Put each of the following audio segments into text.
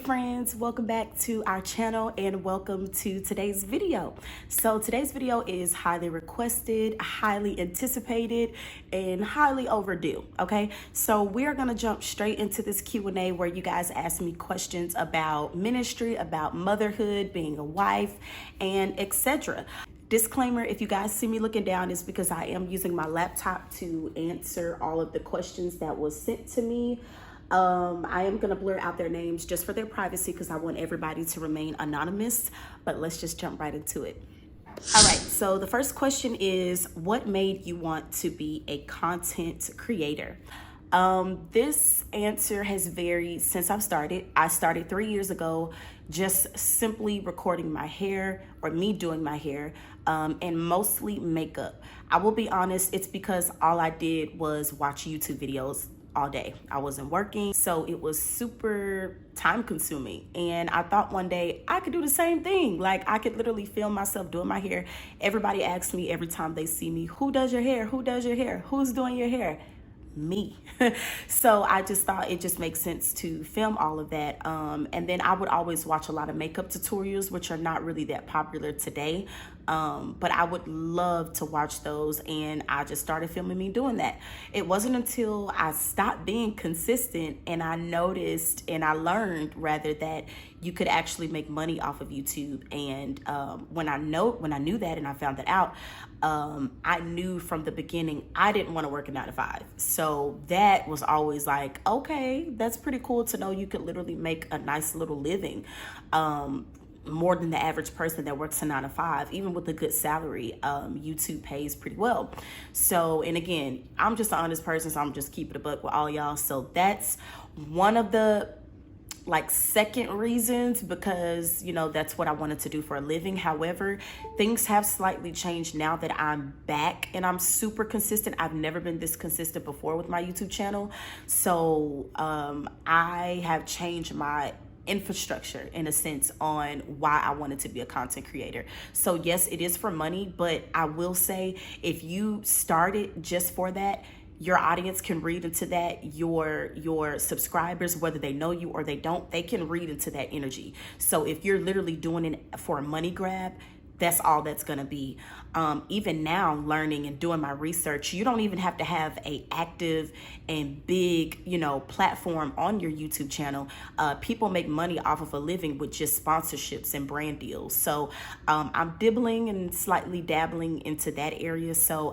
friends, welcome back to our channel and welcome to today's video. So today's video is highly requested, highly anticipated, and highly overdue. Okay, so we are going to jump straight into this Q&A where you guys ask me questions about ministry, about motherhood, being a wife, and etc. Disclaimer, if you guys see me looking down, it's because I am using my laptop to answer all of the questions that was sent to me. I am going to blur out their names just for their privacy because I want everybody to remain anonymous, but let's just jump right into it. All right, so the first question is, what made you want to be a content creator? This answer has varied since I've started. I started 3 years ago, just simply recording my hair, or me doing my hair, and mostly makeup. I will be honest, it's because all I did was watch YouTube videos all day. I wasn't working, so it was super time consuming. And I thought one day I could do the same thing. Like, I could literally film myself doing my hair. Everybody asks me every time they see me, who does your hair? Who does your hair? Who's doing your hair? Me. So I just thought it just makes sense to film all of that. And then I would always watch a lot of makeup tutorials, which are not really that popular today. But I would love to watch those, and I just started filming me doing that. It wasn't until I stopped being consistent and I noticed, and I learned rather, that you could actually make money off of YouTube. And when I knew that and I found that out, I knew from the beginning I didn't want to work a 9 to 5. So that was always like, okay, that's pretty cool to know you could literally make a nice little living. More than the average person that works a 9 to 5, even with a good salary. YouTube pays pretty well. So, and again, I'm just an honest person, so I'm just keeping it a buck with all y'all. So that's one of the second reasons, because that's what I wanted to do for a living. However, things have slightly changed now that I'm back and I'm super consistent. I've never been this consistent before with my YouTube channel. So I have changed my infrastructure in a sense on why I wanted to be a content creator. So yes, it is for money, but I will say, if you started just for that, your audience can read into that. Your subscribers, whether they know you or they don't, they can read into that energy. So if you're literally doing it for a money grab, that's all that's gonna be. Even now, learning and doing my research, you don't even have to have a active and big, platform on your YouTube channel. People make money off of a living with just sponsorships and brand deals. So I'm dibbling and slightly dabbling into that area. So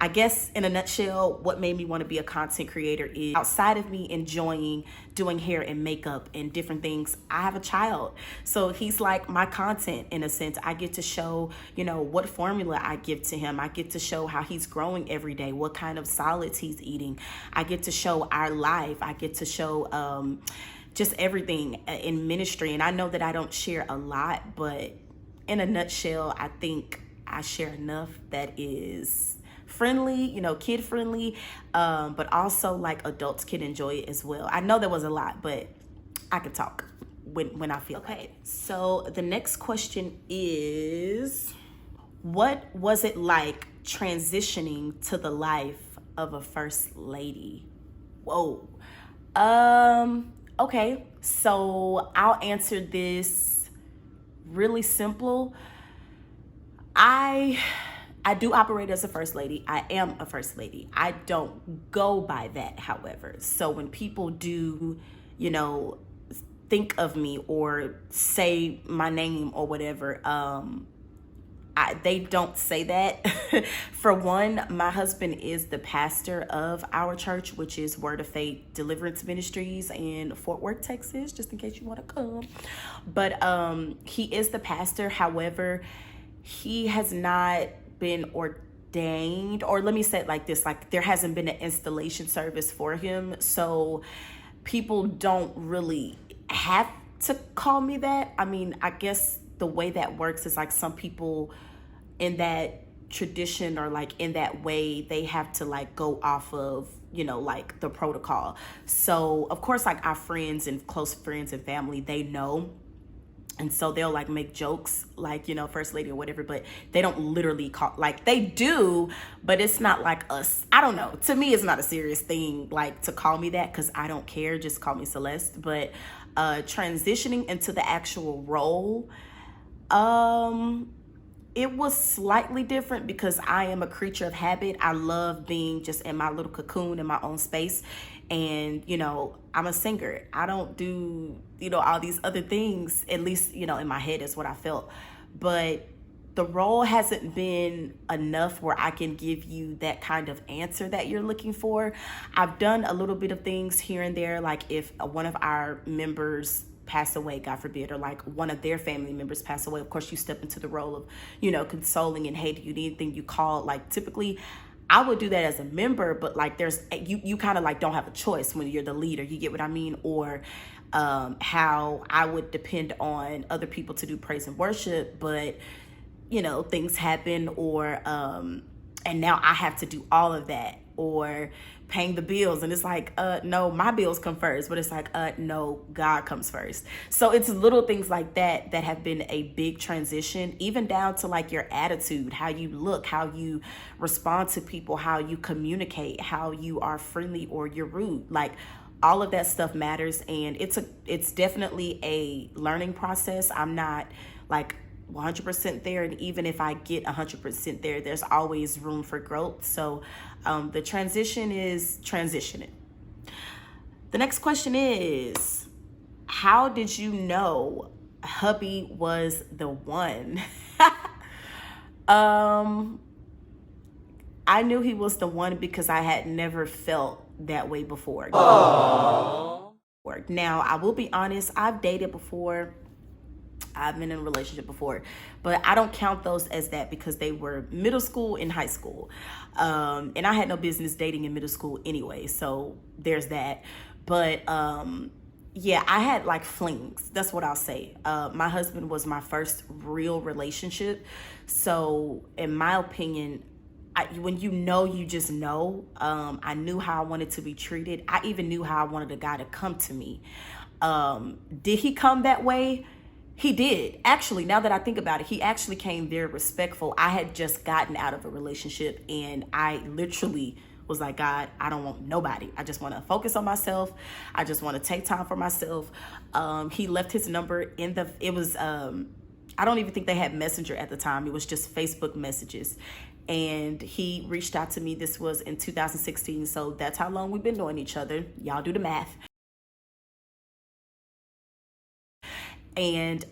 I guess in a nutshell, what made me want to be a content creator is, outside of me enjoying doing hair and makeup and different things, I have a child. So he's like my content in a sense. I get to show, what formula I give to him. I get to show how he's growing every day, what kind of solids he's eating. I get to show our life. I get to show just everything in ministry. And I know that I don't share a lot, but in a nutshell, I think I share enough that is friendly, kid friendly, but also like adults can enjoy it as well. I know there was a lot, but I could talk when I feel okay. So the next question is, what was it like transitioning to the life of a first lady? Whoa. Okay, so I'll answer this really simple. I do operate as a first lady. I am a first lady. I don't go by that, however. So when people do, think of me or say my name or whatever, they don't say that. For one, my husband is the pastor of our church, which is Word of Faith Deliverance Ministries in Fort Worth, Texas, just in case you want to come. But he is the pastor. However, he has not been ordained, or let me say it like this, there hasn't been an installation service for him. So people don't really have to call me that. I mean, I guess the way that works is some people in that tradition or in that way, they have to go off of, the protocol. So of course, our friends and close friends and family, they know. And so they'll like make jokes like, you know, first lady or whatever, but they don't literally call, like they do, but it's not like us. I don't know. To me, it's not a serious thing like to call me that, because I don't care. Just call me Celeste. But transitioning into the actual role, it was slightly different because I am a creature of habit. I love being just in my little cocoon in my own space. And, you know, I'm a singer. I don't do, you know, all these other things, at least, you know, in my head is what I felt. But the role hasn't been enough where I can give you that kind of answer that you're looking for. I've done a little bit of things here and there, like if one of our members pass away, God forbid, or like one of their family members pass away, of course you step into the role of, you know, consoling and, hey, do you need anything, you call. Like typically I would do that as a member, but like there's, you kind of like don't have a choice when you're the leader, you get what I mean? Or how I would depend on other people to do praise and worship, but you know, things happen, or and now I have to do all of that, or paying the bills, and it's like no, my bills come first, but it's like no, God comes first. So it's little things like that that have been a big transition, even down to like your attitude, how you look, how you respond to people, how you communicate, how you are friendly or you're rude. Like all of that stuff matters, and it's definitely a learning process. I'm not like 100% there, and even if I get 100% there, there's always room for growth. So the transition is transitioning. The next question is, how did you know hubby was the one? I knew he was the one because I had never felt that way before. Aww. Now I will be honest, I've dated before, I've been in a relationship before, but I don't count those as that because they were middle school and high school. And I had no business dating in middle school anyway, so there's that. But yeah, I had like flings. That's what I'll say. My husband was my first real relationship. So in my opinion, when you know, you just know. I knew how I wanted to be treated. I even knew how I wanted a guy to come to me. Did he come that way? He did. Actually, now that I think about it, he actually came very respectful. I had just gotten out of a relationship, and I literally was like, God, I don't want nobody. I just want to focus on myself. I just want to take time for myself. He left his number in it was, I don't even think they had Messenger at the time. It was just Facebook messages. And he reached out to me. This was in 2016. So that's how long we've been knowing each other. Y'all do the math. And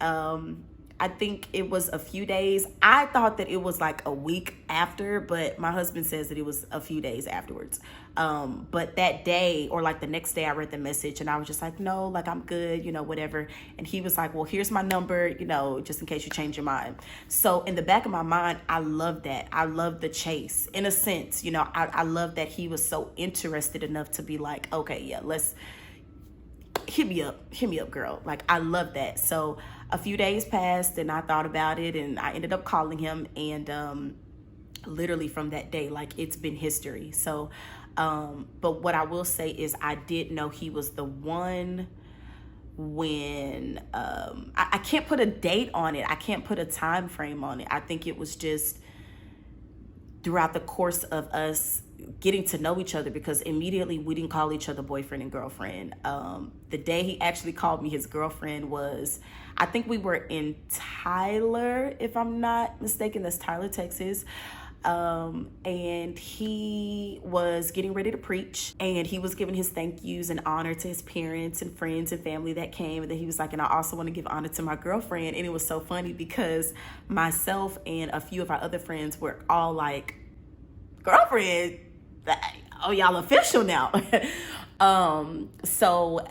I think it was a few days. I thought that it was like a week after, but my husband says that it was a few days afterwards. But that day, or like the next day, I read the message and I was just like, no, like I'm good, you know, whatever. And he was like, well, here's my number, you know, just in case you change your mind. So in the back of my mind, I love that. I love the chase in a sense, you know. I love that he was so interested enough to be like, okay, yeah, let's hit me up, girl. Like, I love that. So a few days passed and I thought about it, and I ended up calling him, and literally from that day, like, it's been history. So but what I will say is I did know he was the one when I can't put a date on it. I can't put a time frame on it. I think it was just throughout the course of us getting to know each other, because immediately we didn't call each other boyfriend and girlfriend. The day he actually called me his girlfriend was, I think we were in Tyler, if I'm not mistaken. That's Tyler, Texas. And he was getting ready to preach, and he was giving his thank yous and honor to his parents and friends and family that came. And then he was like, and I also want to give honor to my girlfriend. And it was so funny because myself and a few of our other friends were all like, girlfriend? Oh, y'all official now. So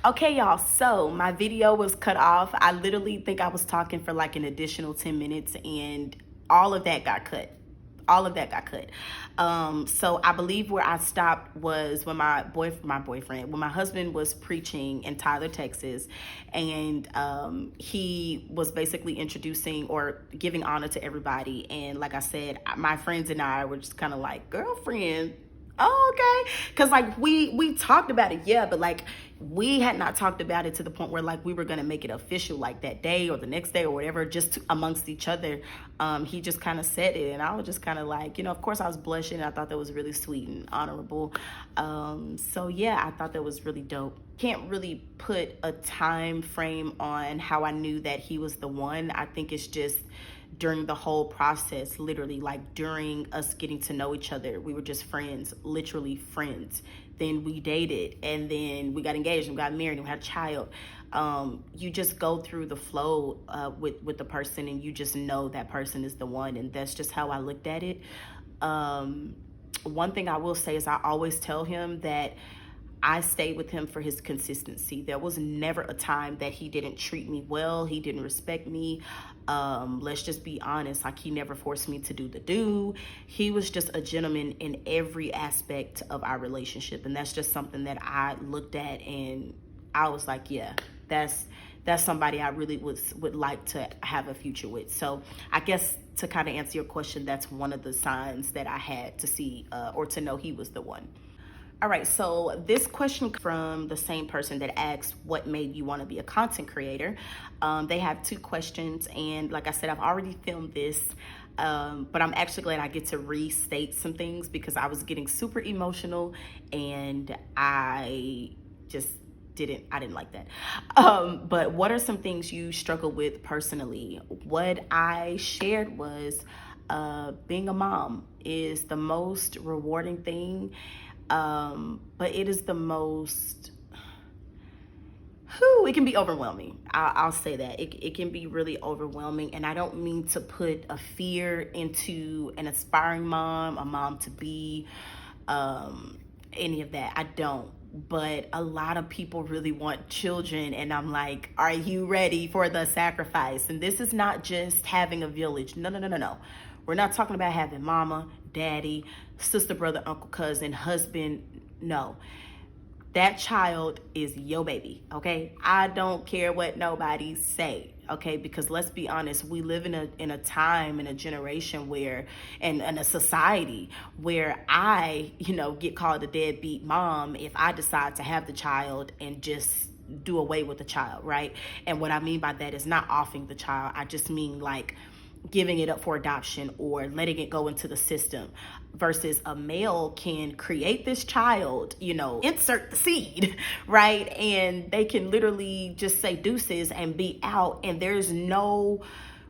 okay, y'all, so my video was cut off. I literally think I was talking for like an additional 10 minutes, and all of that got cut. So I believe where I stopped was when when my husband was preaching in Tyler, Texas, and he was basically introducing or giving honor to everybody. And like I said, my friends and I were just kind of like, girlfriend, Oh, okay. Because like we talked about it, yeah, but like we had not talked about it to the point where like we were gonna make it official like that day or the next day or whatever, just amongst each other. He just kind of said it, and I was just kind of like, of course I was blushing. I thought that was really sweet and honorable. So yeah, I thought that was really dope. Can't really put a time frame on how I knew that he was the one. I think it's just during the whole process, literally, like during us getting to know each other, we were just friends, literally friends. Then we dated, and then we got engaged and got married and we had a child. You just go through the flow with the person, and you just know that person is the one, and that's just how I looked at it. One thing I will say is I always tell him that I stayed with him for his consistency. There was never a time that he didn't treat me well. He didn't respect me. Let's just be honest. Like, he never forced me to do the do. He was just a gentleman in every aspect of our relationship. And that's just something that I looked at and I was like, yeah, that's somebody I really would like to have a future with. So I guess to kind of answer your question, that's one of the signs that I had to see or to know he was the one. All right, so this question from the same person that asked what made you want to be a content creator. They have two questions, and like I said, I've already filmed this, but I'm actually glad I get to restate some things because I was getting super emotional and I didn't like that. But what are some things you struggle with personally? What I shared was being a mom is the most rewarding thing. But it is the most, it can be overwhelming. I'll say that. It can be really overwhelming. And I don't mean to put a fear into an aspiring mom, a mom to be, any of that. I don't. But a lot of people really want children. And I'm like, are you ready for the sacrifice? And this is not just having a village. No. We're not talking about having mama, daddy, sister, brother, uncle, cousin, husband. No, that child is your baby, okay? I don't care what nobody say, okay? Because let's be honest, we live in a time, in a generation where, and in a society where I, get called a deadbeat mom if I decide to have the child and just do away with the child, right? And what I mean by that is not offing the child. I just mean like giving it up for adoption or letting it go into the system, versus a male can create this child, insert the seed, right? And they can literally just say deuces and be out, and there's no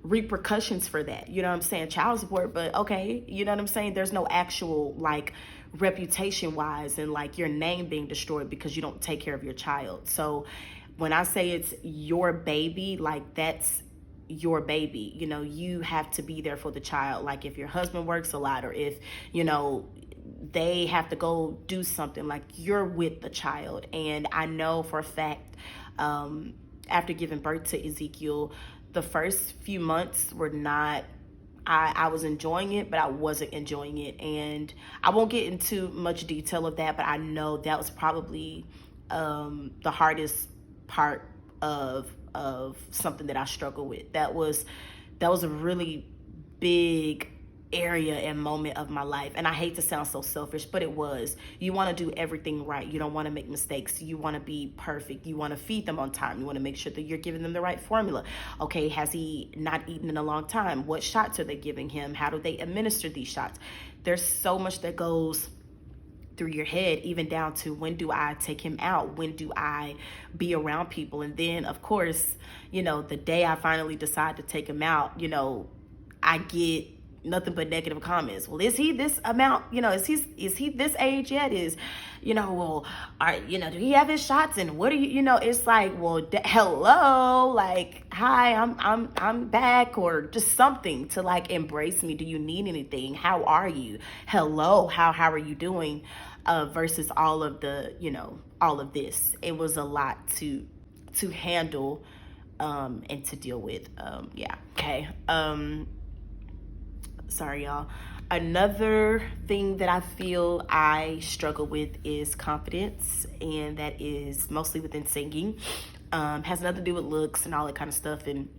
repercussions for that. You know what I'm saying? Child support, but okay, you know what I'm saying? There's no actual like reputation wise and like your name being destroyed because you don't take care of your child. So when I say it's your baby, like that's your baby. You have to be there for the child. Like if your husband works a lot, or if they have to go do something, like you're with the child. And I know for a fact, after giving birth to Ezekiel, the first few months were not, I was enjoying it, but I wasn't enjoying it. And I won't get into much detail of that, but I know that was probably the hardest part of something that I struggle with. That was a really big area and moment of my life. And I hate to sound so selfish, but it was. You want to do everything right. You don't want to make mistakes. You want to be perfect. You want to feed them on time. You want to make sure that you're giving them the right formula. Okay, has he not eaten in a long time? What shots are they giving him? How do they administer these shots? There's so much that goes through your head, even down to when do I take him out? When do I be around people? And then of course, the day I finally decide to take him out, I get nothing but negative comments. Well, is he this amount? Is he this age yet? Well, do he have his shots? And what do it's like, well, hello, like, hi, I'm back, or just something to like embrace me. Do you need anything? How are you? Hello, how are you doing? Versus all of the, all of this. It was a lot to handle and to deal with. Yeah. Okay. Sorry, y'all. Another thing that I feel I struggle with is confidence, and that is mostly within singing. Has nothing to do with looks and all that kind of stuff. And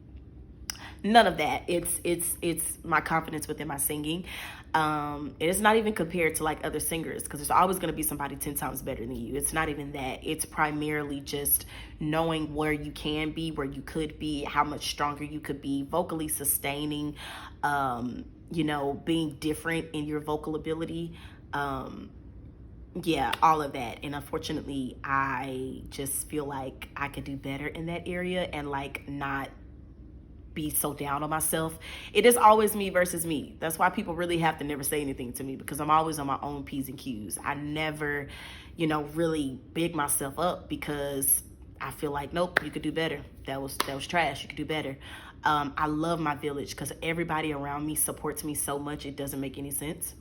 None of that. It's my confidence within my singing. It's not even compared to like other singers, because there's always going to be somebody 10 times better than you. It's not even that. It's primarily just knowing where you can be, where you could be, how much stronger you could be, vocally sustaining, being different in your vocal ability. Yeah, all of that. And unfortunately, I just feel like I could do better in that area, and like not be so down on myself. It is always me versus me. That's why people really have to never say anything to me, because I'm always on my own P's and Q's. I never, really big myself up, because I feel like, nope, you could do better. That was trash. You could do better. I love my village, because everybody around me supports me so much. It doesn't make any sense.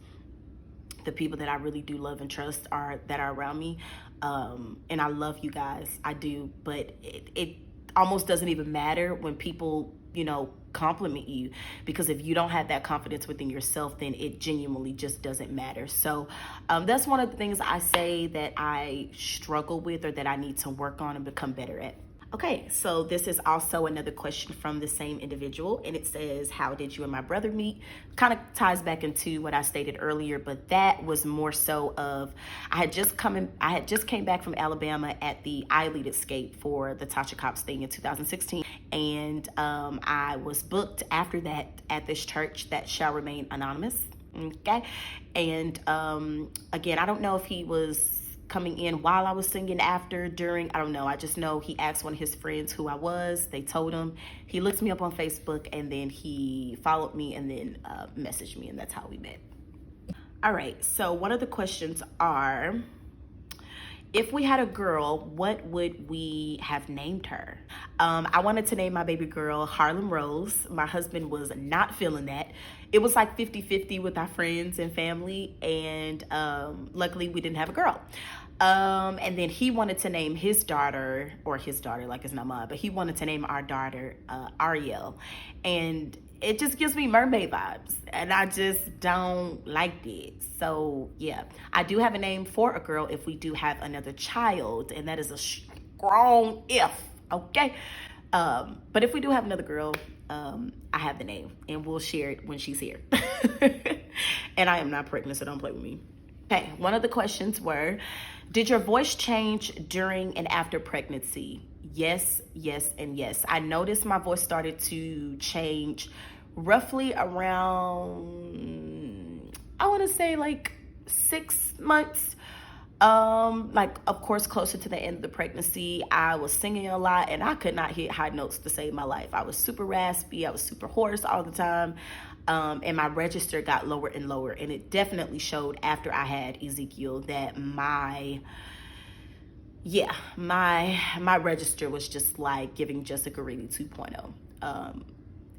The people that I really do love and trust are around me. And I love you guys. I do. But it almost doesn't even matter when people, compliment you, because if you don't have that confidence within yourself, then it genuinely just doesn't matter. So that's one of the things I say that I struggle with, or that I need to work on and become better at. Okay, so this is also another question from the same individual, and it says, how did you and my brother meet? Kind of ties back into what I stated earlier, but that was more so of, I had just came back from Alabama at the iLead Escape for the Tasha Cobbs thing in 2016, and I was booked after that at this church that shall remain anonymous. Okay, and again, I don't know if he was coming in while I was singing, after, during, I don't know. I just know he asked one of his friends who I was. They told him. He looked me up on Facebook, and then he followed me, and then messaged me, and that's how we met. All right, so one of the questions are, if we had a girl, what would we have named her? I wanted to name my baby girl Harlem Rose. My husband was not feeling that. It was like 50-50 with our friends and family, and luckily we didn't have a girl. And then he wanted to name his daughter, like it's not mine, but he wanted to name our daughter Ariel. And it just gives me mermaid vibes, and I just don't like it. So yeah, I do have a name for a girl if we do have another child, and that is a strong if, okay? But if we do have another girl, I have the name, and we'll share it when she's here. And I am not pregnant, so don't play with me. Okay, one of the questions were, did your voice change during and after pregnancy? Yes, yes, and yes. I noticed my voice started to change roughly around, I want to say like 6 months. Like, of course, closer to the end of the pregnancy, I was singing a lot, and I could not hit high notes to save my life. I was super raspy. I was super hoarse all the time. And my register got lower and lower. And it definitely showed after I had Ezekiel that my register was just like giving Jessica Reedy 2.0.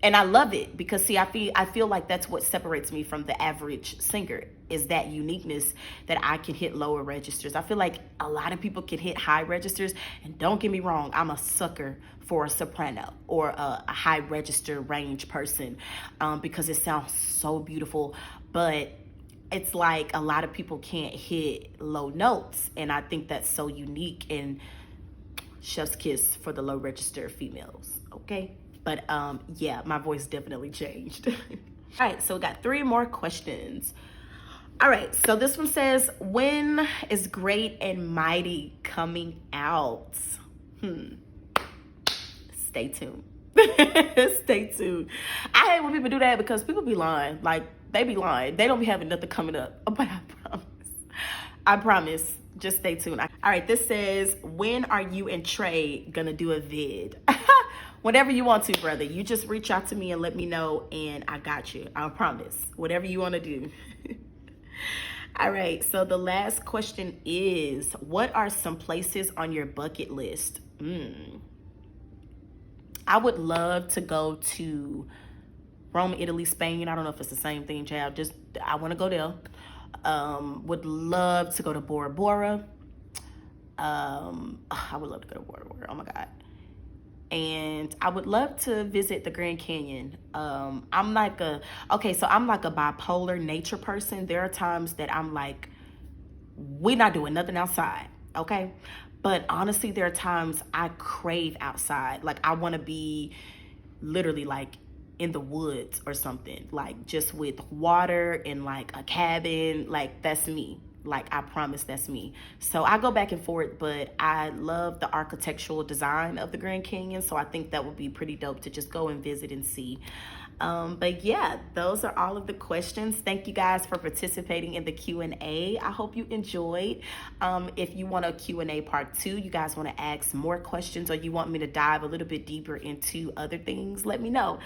And I love it, because see, I feel like that's what separates me from the average singer, is that uniqueness that I can hit lower registers. I feel like a lot of people can hit high registers, and don't get me wrong, I'm a sucker for a soprano or a high register range person, because it sounds so beautiful. But it's like a lot of people can't hit low notes, and I think that's so unique, and chef's kiss for the low register females, okay? But yeah, my voice definitely changed. All right, so we got 3 more questions. All right, so this one says, when is Great and Mighty coming out? Stay tuned. Stay tuned. I hate when people do that, because people be lying. Like, they be lying. They don't be having nothing coming up. But I promise. Just stay tuned. All right, this says, when are you and Trey gonna do a vid? Whatever you want to, brother. You just reach out to me and let me know, and I got you. I promise. Whatever you want to do. All right, so the last question is, what are some places on your bucket list? I would love to go to Rome, Italy, Spain. I don't know if it's the same thing, child. I want to go there. Would love to go to Bora Bora. I would love to go to Bora Bora. Oh my God. And I would love to visit the Grand Canyon. I'm like a bipolar nature person. There are times that I'm like, we're not doing nothing outside, okay? But honestly, there are times I crave outside. Like, I want to be literally like in the woods or something, like just with water and like a cabin. Like that's me. Like I promise that's me. So I go back and forth, but I love the architectural design of the Grand Canyon. So I think that would be pretty dope to just go and visit and see. But yeah, those are all of the questions. Thank you guys for participating in the Q&A. I hope you enjoyed. If you want a Q&A part 2, you guys want to ask more questions, or you want me to dive a little bit deeper into other things, let me know.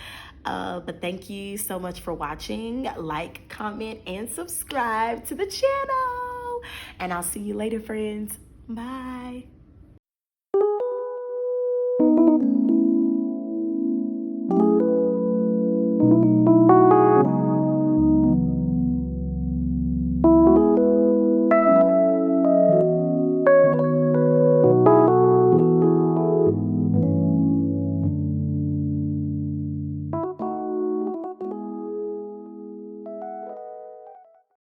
But thank you so much for watching. Like, comment, and subscribe to the channel. And I'll see you later, friends. Bye.